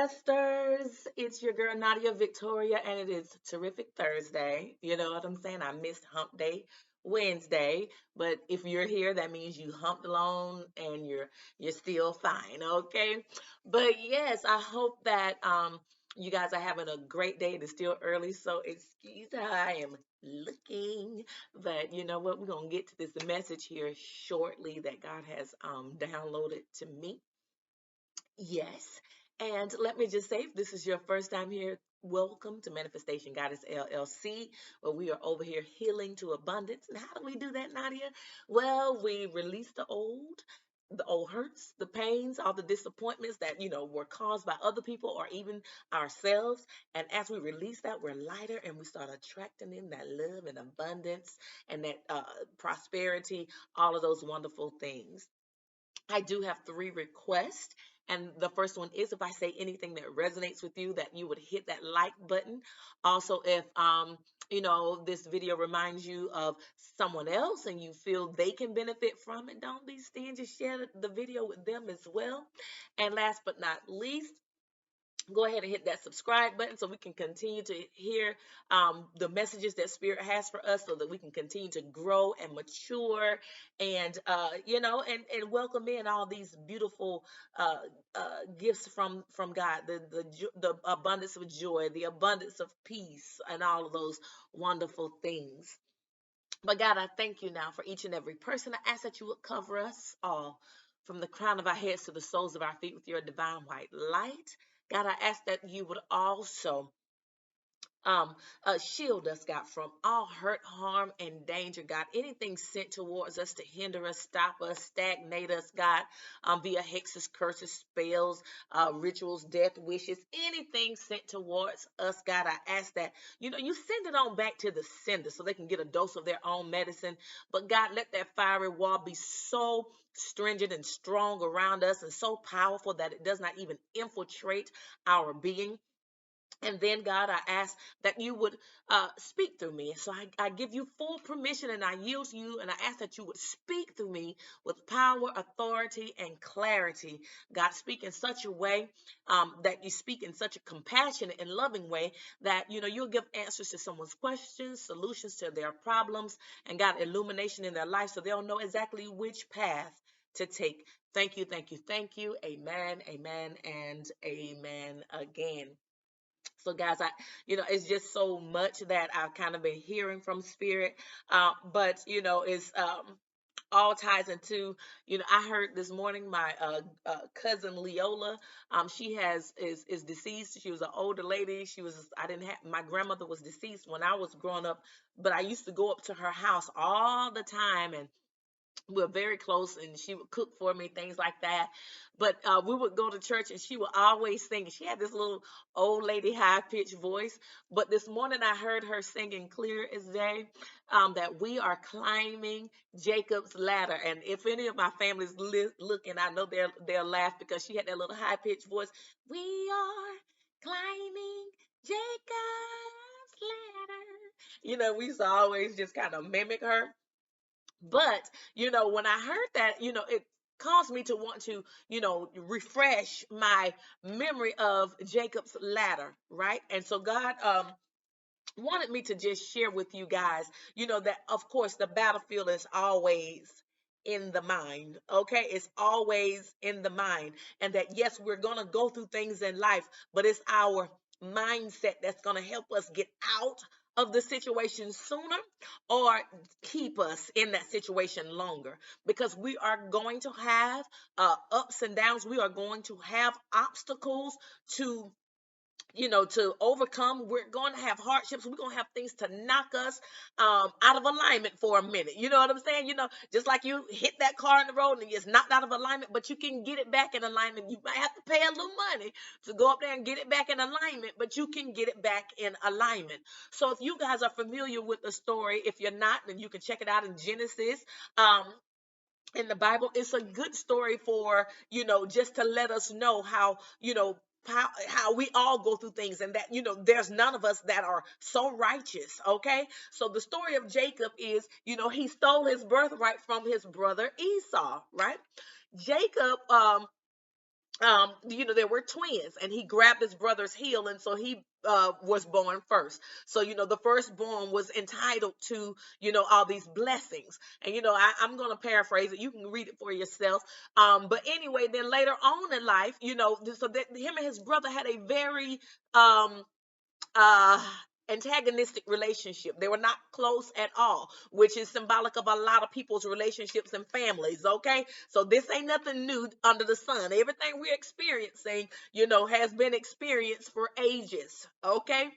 manifestors, it's your girl Nadia Victoria, and it is Terrific Thursday. You know what I'm saying? I missed Hump Day Wednesday, but if you're here, that means you humped along and you're still fine, okay? But yes, I hope that you guys are having a great day. It is still early, so excuse how I am looking. But you know what? We're gonna get to this message here shortly that God has downloaded to me. Yes. And let me just say, if this is your first time here, welcome to Manifestation Goddess LLC, where we are over here healing to abundance. And how do we do that, Nadia? Well, we release the old hurts, the pains, all the disappointments that, were caused by other people or even ourselves. And as we release that, we're lighter and we start attracting in that love and abundance and that prosperity, all of those wonderful things. I do have three requests. And the first one is if I say anything that resonates with you, that you would hit that like button. Also, if this video reminds you of someone else and you feel they can benefit from it, don't be stingy. Share the video with them as well. And last but not least, go ahead and hit that subscribe button so we can continue to hear the messages that Spirit has for us so that we can continue to grow and mature and, and welcome in all these beautiful uh, gifts from God, the abundance of joy, the abundance of peace, and all of those wonderful things. But God, I thank you now for each and every person. I ask that you would cover us all from the crown of our heads to the soles of our feet with your divine white light. God, I ask that you would also um, shield us, God, from all hurt, harm, and danger, God. Anything sent towards us to hinder us, stop us, stagnate us, God, via hexes, curses, spells, rituals, death wishes, anything sent towards us, God, I ask that, you send it on back to the sender so they can get a dose of their own medicine. But God, let that fiery wall be so stringent and strong around us and so powerful that it does not even infiltrate our being. And then, God, I ask that you would speak through me. So I give you full permission and I yield to you. And I ask that you would speak through me with power, authority, and clarity. God, speak in such a way that you speak in such a compassionate and loving way that, you'll give answers to someone's questions, solutions to their problems, and God, illumination in their life so they'll know exactly which path to take. Thank you, thank you, thank you. Amen, amen, and amen again. So, guys, it's just so much that I've kind of been hearing from Spirit. But, it's all ties into, I heard this morning my cousin Leola, she is deceased. She was an older lady. I didn't have, my grandmother was deceased when I was growing up, but I used to go up to her house all the time and we're very close and she would cook for me, things like that. But we would go to church and she would always sing. She had this little old lady high pitched voice. But this morning I heard her singing clear as day, that we are climbing Jacob's ladder. And if any of my family's looking, I know they'll laugh because she had that little high pitched voice. We are climbing Jacob's ladder. We used to always just kind of mimic her. But, when I heard that, it caused me to want to, refresh my memory of Jacob's ladder, right? And so God wanted me to just share with you guys, that of course the battlefield is always in the mind, okay? It's always in the mind. And that, yes, we're going to go through things in life, but it's our mindset that's going to help us get out of the situation sooner or keep us in that situation longer, because we are going to have ups and downs. We are going to have obstacles to to overcome. We're going to have hardships. We're going to have things to knock us out of alignment for a minute. You know what I'm saying? Just like you hit that car in the road and it's knocked out of alignment, but you can get it back in alignment. You might have to pay a little money to go up there and get it back in alignment, but you can get it back in alignment. So if you guys are familiar with the story, if you're not, then you can check it out in Genesis. In the Bible, it's a good story for, just to let us know how, how we all go through things, and that, there's none of us that are so righteous. Okay. So the story of Jacob is, he stole his birthright from his brother Esau, right? Jacob, there were twins, and he grabbed his brother's heel, and so he was born first. So, the firstborn was entitled to, all these blessings. And, I'm going to paraphrase it. You can read it for yourself. But anyway, then later on in life, so that him and his brother had a very, um, uh antagonistic relationship. They were not close at all, which is symbolic of a lot of people's relationships and families. Okay, so this ain't nothing new under the sun. Everything we're experiencing, has been experienced for ages. Okay,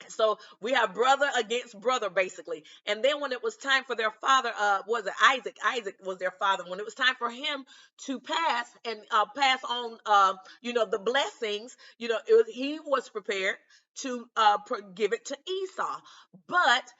so we have brother against brother, basically. And then when it was time for their father, was it Isaac? Isaac was their father. When it was time for him to pass and pass on, the blessings, he was prepared to give it to Esau. But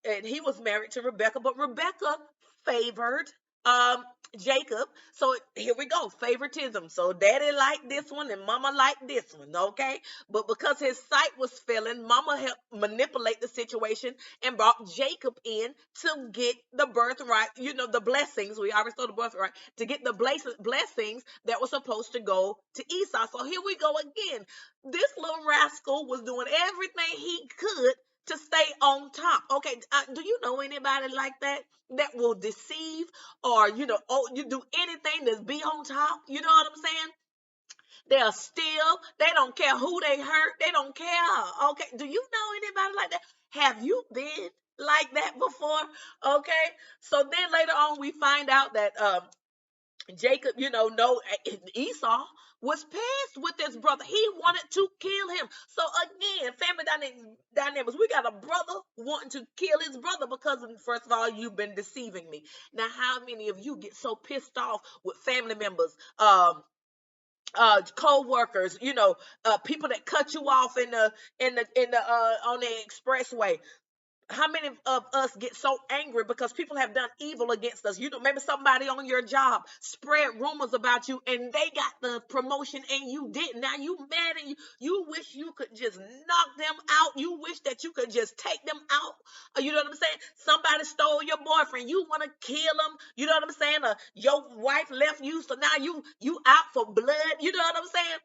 and he was married to Rebecca, but Rebecca favored um Jacob. So here we go, favoritism. So daddy liked this one and mama liked this one. Okay, but because his sight was failing, mama helped manipulate the situation and brought Jacob in to get the birthright, the blessings. We already saw the birthright, to get the blessings that were supposed to go to Esau. So here we go again. This little rascal was doing everything he could to stay on top. Okay, do you know anybody like that will deceive, or you do anything that's be on top? You know what I'm saying? They're still, they don't care who they hurt. They don't care. Okay. Do you know anybody like that? Have you been like that before? Okay. So then later on, we find out that Jacob, no, Esau was pissed with his brother. He wanted to kill him. So again, family dynamics. We got a brother wanting to kill his brother because, first of all, you've been deceiving me. Now, how many of you get so pissed off with family members? Co-workers, people that cut you off in the on the expressway. How many of us get so angry because people have done evil against us? Maybe somebody on your job spread rumors about you and they got the promotion and you didn't. Now you mad, and you wish you could just knock them out. You wish that you could just take them out. You know what I'm saying? Somebody stole your boyfriend. You want to kill him. You know what I'm saying? Your wife left you, so now you out for blood. You know what I'm saying?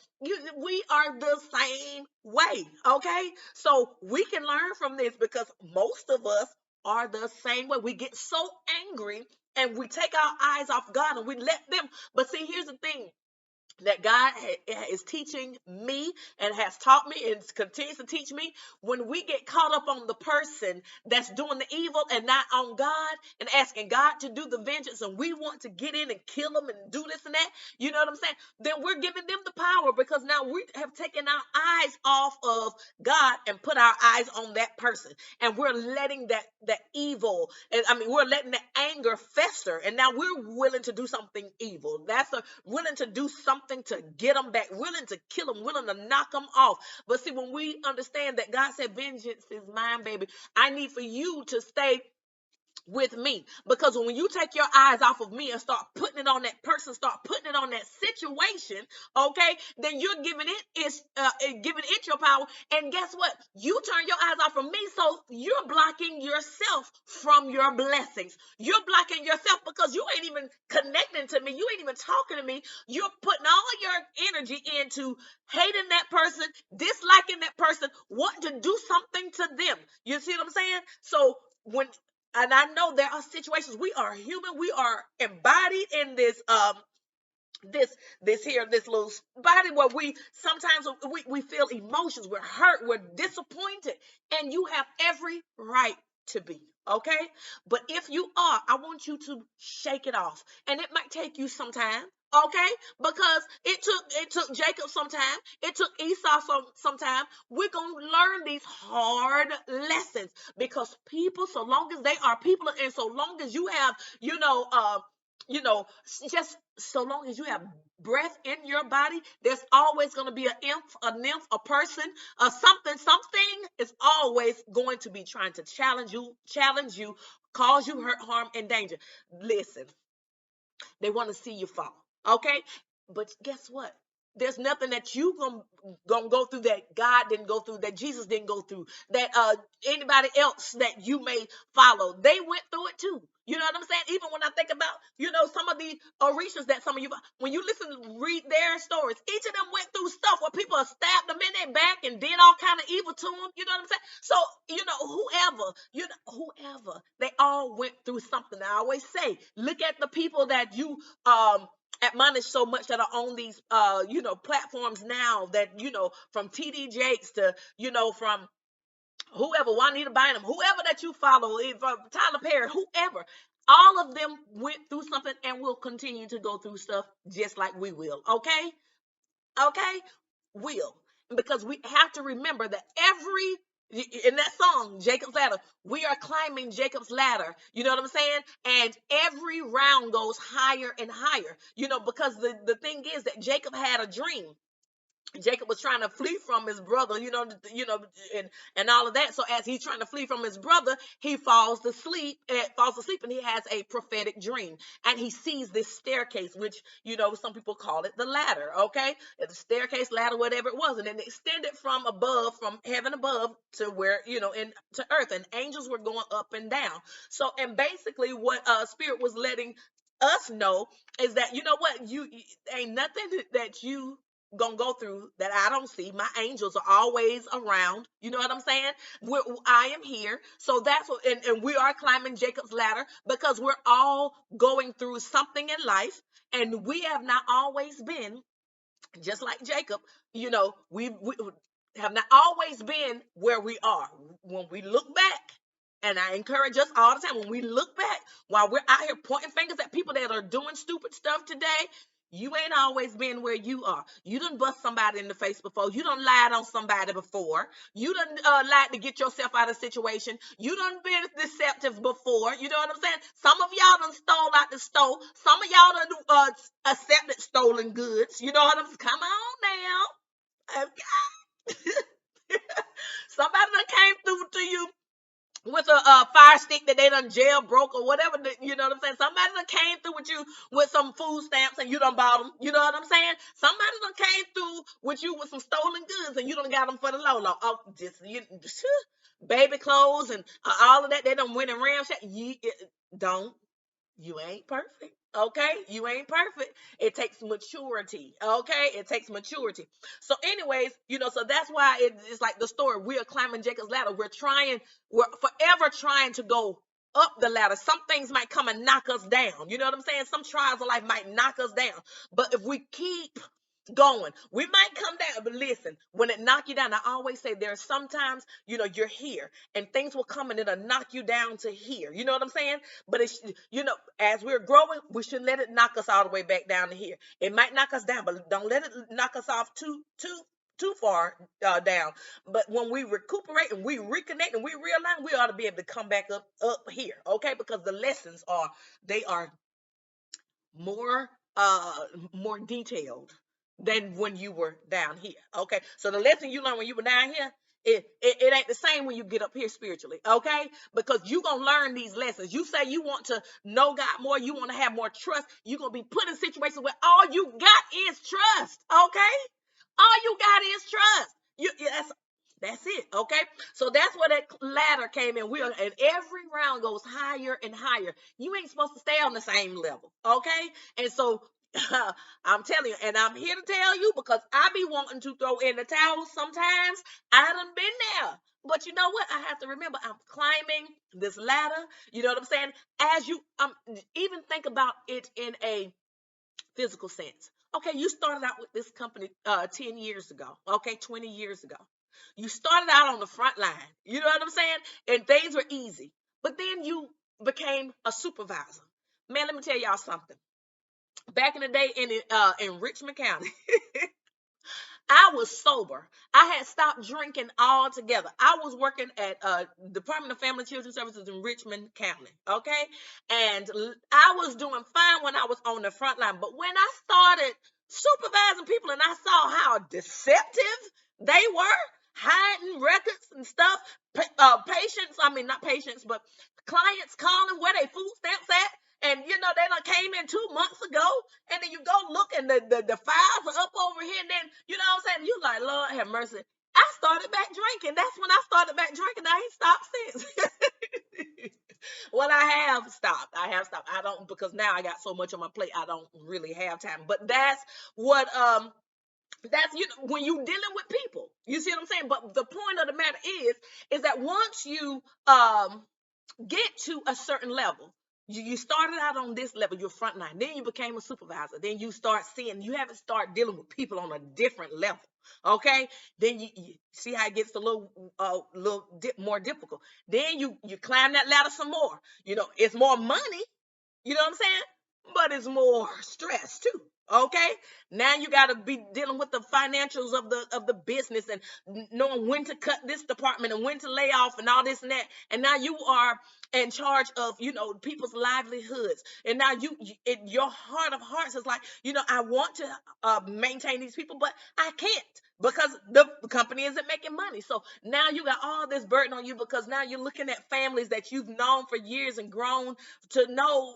We are the same way, okay? So we can learn from this because most of us are the same way. We get so angry and we take our eyes off God and we let them. But see, here's the thing that God is teaching me and has taught me and continues to teach me. When we get caught up on the person that's doing the evil and not on God and asking God to do the vengeance, and we want to get in and kill them and do this and that, you know what I'm saying? Then we're giving them the power, because now we have taken our eyes off of God and put our eyes on that person, and we're letting that evil, and we're letting the anger fester, and now we're willing to do something evil. That's willing to do something to get them back, willing to kill them, willing to knock them off. But see, when we understand that God said, vengeance is mine, baby, I need for you to stay with me, because when you take your eyes off of me and start putting it on that person, start putting it on that situation, okay, then you're giving it your power. And guess what? You turn your eyes off of me, so you're blocking yourself from your blessings. You're blocking yourself because you ain't even connecting to me. You ain't even talking to me. You're putting all your energy into hating that person, disliking that person, wanting to do something to them. You see what I'm saying? So and I know there are situations, we are human, we are embodied in this little body where we sometimes we feel emotions, we're hurt, we're disappointed, and you have every right to be. Okay, but if you are, I want you to shake it off, and it might take you some time. Okay, because it took Jacob some time, it took Esau some time. We're gonna learn these hard lessons, because people, so long as they are people, and so long as you have, just so long as you have breath in your body, there's always going to be a nymph, a person, something is always going to be trying to challenge you, cause you hurt, harm, and danger. Listen, they want to see you fall. Okay, but guess what? There's nothing that you gonna go through that God didn't go through, that Jesus didn't go through, that anybody else that you may follow, they went through it too. You know what I'm saying? Even when I think about, some of the Orishas that some of you, when you read their stories, each of them went through stuff where people have stabbed them in their back and did all kind of evil to them. You know what I'm saying? So, whoever, they all went through something. I always say, look at the people that you admonish so much that are on these platforms now, that from TD Jakes to from whoever, Juanita Bynum, whoever that you follow, Tyler Perry, whoever, all of them went through something and will continue to go through stuff just like we will. Okay, will, because we have to remember that in that song, Jacob's Ladder, we are climbing Jacob's ladder. You know what I'm saying? And every round goes higher and higher. Because the thing is that Jacob had a dream. Jacob was trying to flee from his brother, and all of that. So as he's trying to flee from his brother, he falls asleep, and he has a prophetic dream, and he sees this staircase, which some people call it the ladder. Okay, the staircase, ladder, whatever it was, and then it extended from heaven above to where to earth, and angels were going up and down. So, and basically, what Spirit was letting us know is that you ain't nothing that you gonna go through that I don't see. My angels are always around. You know what I'm saying? I am here. So that's what, and we are climbing Jacob's ladder because we're all going through something in life, and we have not always been just like Jacob. We have not always been where we are. When we look back, and I encourage us all the time, when we look back, while we're out here pointing fingers at people that are doing stupid stuff today, you ain't always been where you are. You done bust somebody in the face before. You done lied on somebody before. You done lied to get yourself out of a situation. You done been deceptive before. You know what I'm saying? Some of y'all done stole out the store. Some of y'all done accepted stolen goods. You know what I'm saying? Come on now. Somebody done came through to you with a fire stick that they done jailbroke or whatever. You know what I'm saying? Somebody done came through with you with some food stamps and you done bought them. You know what I'm saying? Somebody done came through with you with some stolen goods and you done got them for the low. Oh, baby clothes and all of that. They done went and ramshacked. You ain't perfect. Okay, you ain't perfect. It takes maturity. Okay, it takes maturity. So, anyways, so that's why it's like the story. We are climbing Jacob's ladder. We're forever trying to go up the ladder. Some things might come and knock us down. You know what I'm saying? Some trials of life might knock us down. But if we keep going, we might come down. But listen, when it knock you down, I always say there's sometimes, you're here and things will come and it'll knock you down to here. You know what I'm saying? But it's, as we're growing, we shouldn't let it knock us all the way back down to here. It might knock us down, but don't let it knock us off too far down. But when we recuperate and we reconnect and we realign, we ought to be able to come back up here. Okay, because the lessons they are more more detailed than when you were down here. Okay, so the lesson you learned when you were down here, it ain't the same when you get up here spiritually. Okay, because you gonna learn these lessons. You say you want to know God more, you want to have more trust, you're gonna be put in situations where all you got is trust. Okay, all you got is trust. That's it. Okay, so that's where that ladder came in. And every round goes higher and higher. You ain't supposed to stay on the same level. Okay, and so I'm telling you, and I'm here to tell you because I be wanting to throw in the towel sometimes. I done been there. But you know what? I have to remember I'm climbing this ladder. You know what I'm saying? As you even think about it in a physical sense. Okay, you started out with this company 10 years ago. Okay, 20 years ago. You started out on the front line. You know what I'm saying? And things were easy. But then you became a supervisor. Man, let me tell y'all something. Back in the day in Richmond County, I was sober. I had stopped drinking altogether. I was working at Department of Family and Children Services in Richmond County, okay? And I was doing fine when I was on the front line. But when I started supervising people and I saw how deceptive they were, hiding records and stuff, patients, I mean, not patients, but clients calling where they food stamps at. And they done came in 2 months ago, and then you go look and the files are up over here. And then, you know what I'm saying? You like, Lord have mercy. I started back drinking. That's when I started back drinking. I ain't stopped since. Well, I have stopped. I have stopped. I don't, because now I got so much on my plate. I don't really have time. But what that's, when you dealing with people. You see what I'm saying? But the point of the matter is that once you get to a certain level. You started out on this level, you're frontline. Then you became a supervisor. Then you start seeing, you haven't started dealing with people on a different level. Okay. Then you see how it gets a more difficult. Then you climb that ladder some more. It's more money. You know what I'm saying? But it's more stress too. Okay. Now you got to be dealing with the financials of the business and knowing when to cut this department and when to lay off and all this and that. And now you are in charge of people's livelihoods. And now your heart of hearts is like, I want to maintain these people, but I can't because the company isn't making money. So now you got all this burden on you because now you're looking at families that you've known for years and grown to know,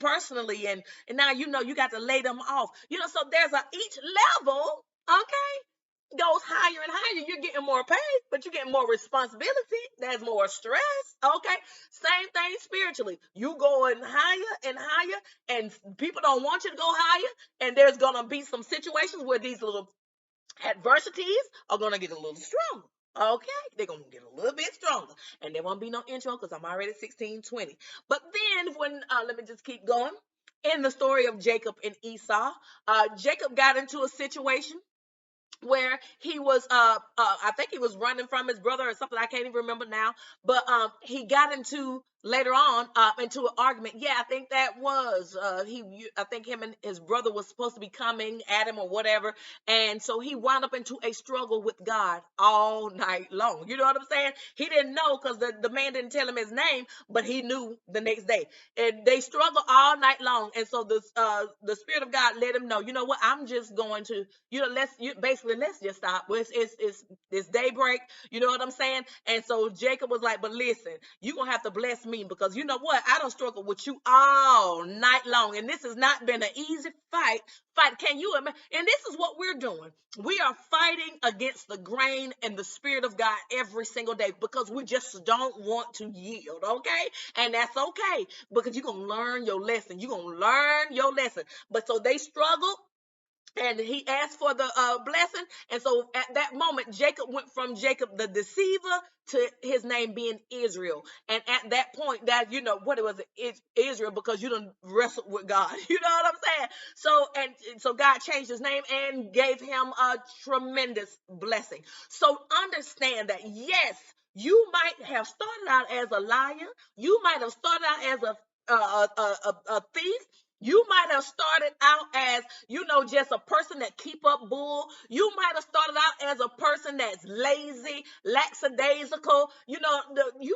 personally, and now you got to lay them off. So there's each level, okay, goes higher and higher. You're getting more pay, but you're getting more responsibility. There's more stress. Okay. Same thing spiritually. You going higher and higher, and people don't want you to go higher. And there's gonna be some situations where these little adversities are gonna get a little stronger. Okay, they're gonna get a little bit stronger, and there won't be no intro because I'm already 16:20. But then when let me just keep going. In the story of Jacob and Esau, Jacob got into a situation where he was I think he was running from his brother or something. I can't even remember now, but he got into later on into an argument. Yeah, I think that was I think him and his brother was supposed to be coming at him or whatever, and so he wound up into a struggle with God all night long. You know what I'm saying? He didn't know because the man didn't tell him his name, but he knew the next day, and they struggled all night long. And so the Spirit of God let him know, you know what, I'm just going to, let's just stop. It's daybreak. You know what I'm saying? And so Jacob was like, but listen, you're going to have to bless me because you know what? I don't struggle with you all night long. And this has not been an easy fight. Can you imagine? And this is what we're doing. We are fighting against the grain and the Spirit of God every single day because we just don't want to yield. Okay. And that's okay because you're going to learn your lesson. You're going to learn your lesson. But so they struggled. And he asked for the blessing. And so at that moment, Jacob went from Jacob the deceiver to his name being Israel. And at that point, that, what it was, it's Israel, because you done wrestled with God. You know what I'm saying? So God changed his name and gave him a tremendous blessing. So understand that, yes, you might have started out as a liar. You might have started out as a thief. You might have started out as, just a person that keep up bull. You might have started out as a person that's lazy, lackadaisical. You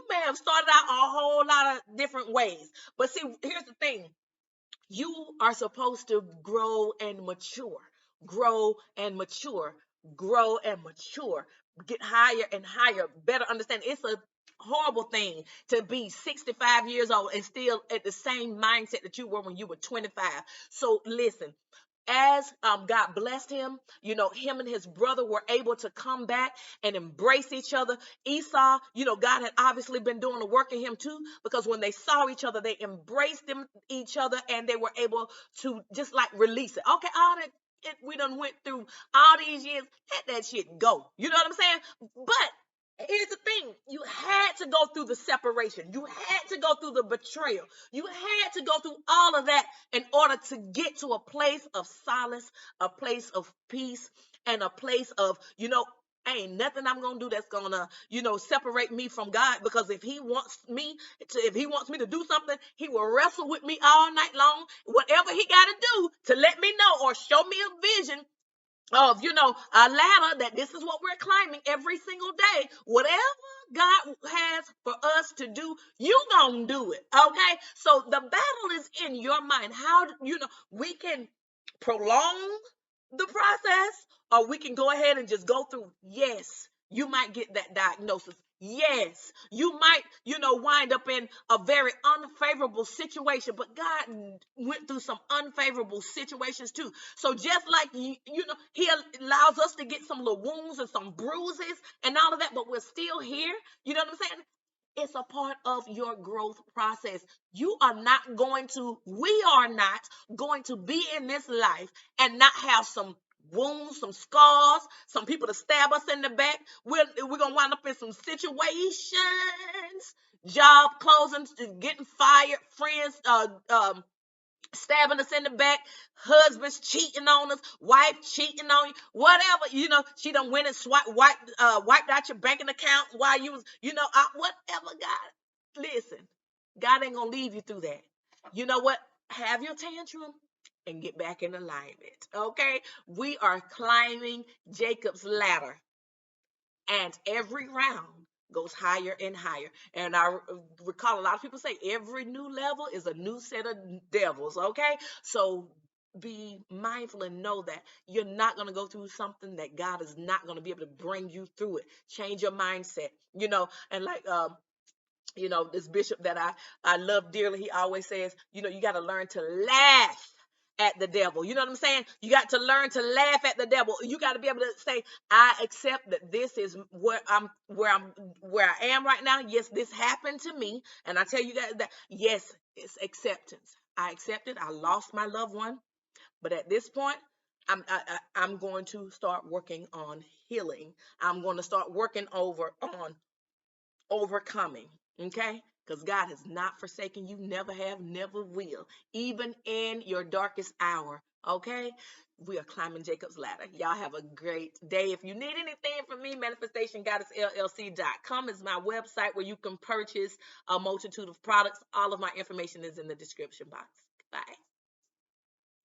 may have started out a whole lot of different ways. But see, here's the thing. You are supposed to grow and mature, grow and mature, grow and mature, get higher and higher, better understand. It's a horrible thing to be 65 years old and still at the same mindset that you were when you were 25. So listen, as God blessed him, him and his brother were able to come back and embrace each other. Esau, God had obviously been doing the work in him too, because when they saw each other, they embraced each other, and they were able to just like release it. Okay, all that we done went through all these years, let that shit go. You know what I'm saying? But here's the thing. You had to go through the separation. You had to go through the betrayal. You had to go through all of that in order to get to a place of solace, a place of peace, and a place of, ain't nothing I'm going to do that's going to, separate me from God, because if he wants me to do something, he will wrestle with me all night long, whatever he got to do to let me know or show me a vision of, a ladder that this is what we're climbing every single day. Whatever God has for us to do, you gonna do it. Okay. So the battle is in your mind. How we can prolong the process, or we can go ahead and just go through. Yes, you might get that diagnosis. Yes, you might, wind up in a very unfavorable situation, but God went through some unfavorable situations too. So just like He allows us to get some little wounds and some bruises and all of that, but we're still here. You know what I'm saying? It's a part of your growth process. We are not going to be in this life and not have some wounds, some scars, some people to stab us in the back. We're going to wind up in some situations, job closings, getting fired, friends stabbing us in the back, husbands cheating on us, wife cheating on you, whatever. She done went and wiped out your banking account while you was, whatever. God, listen, God ain't gonna leave you through that. You know what? Have your tantrum and get back in alignment. Okay, we are climbing Jacob's ladder, and every round goes higher and higher. And I recall a lot of people say every new level is a new set of devils. Okay, so be mindful and know that you're not going to go through something that God is not going to be able to bring you through it. Change your mindset, and like this bishop that I love dearly, he always says, you got to learn to laugh at the devil. You know what I'm saying? You got to learn to laugh at the devil. You got to be able to say, I accept that this is where I am right now. Yes, this happened to me. And I tell you that yes, it's acceptance. I accept it. I lost my loved one. But at this point, I'm going to start working on healing. I'm going to start working on overcoming. Okay? Because God has not forsaken you, never have, never will, even in your darkest hour. Okay? We are climbing Jacob's ladder. Y'all have a great day. If you need anything from me, manifestationgoddessllc.com is my website where you can purchase a multitude of products. All of my information is in the description box. Bye.